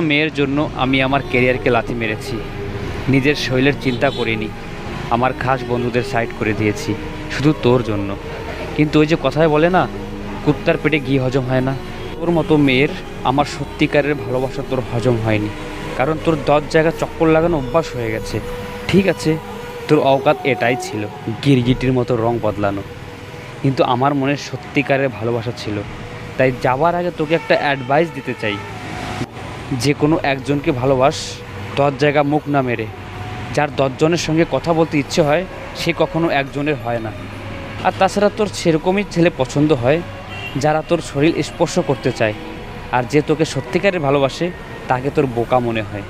মেয়ের জন্য আমি আমার ক্যারিয়ারকে লাথি মেরেছি, নিজের শরীরের চিন্তা করিনি, আমার খাস বন্ধুদের সাইড করে দিয়েছি শুধু তোর জন্য। কিন্তু ওই যে কথায় বলে না, কুত্তার পেটে ঘি হজম হয় না, তোর মতো মেয়ের আমার সত্যিকারের ভালোবাসা তোর হজম হয়নি, কারণ তোর 10 জায়গা চক্কর লাগানো অভ্যাস হয়ে গেছে। ঠিক আছে, তোর অওকাত এটাই ছিল, গিরগিটির মতো রং বদলানো, কিন্তু আমার মনে সত্যিকারের ভালোবাসা ছিল। তাই যাবার আগে তোকে একটা অ্যাডভাইস দিতে চাই, যে কোনো একজনকে ভালোবাস 10 জায়গা মুখ না মেরে। যার 10 জনের সঙ্গে কথা বলতে ইচ্ছে হয় সে কখনো একজনের হয় না। আর তাছাড়া তোর সেরকমই ছেলে পছন্দ হয় যারা তোর শরীর স্পর্শ করতে চায়, আর যে তোকে সত্যিকারের ভালোবাসে তাকে তোর বোকা মনে হয়।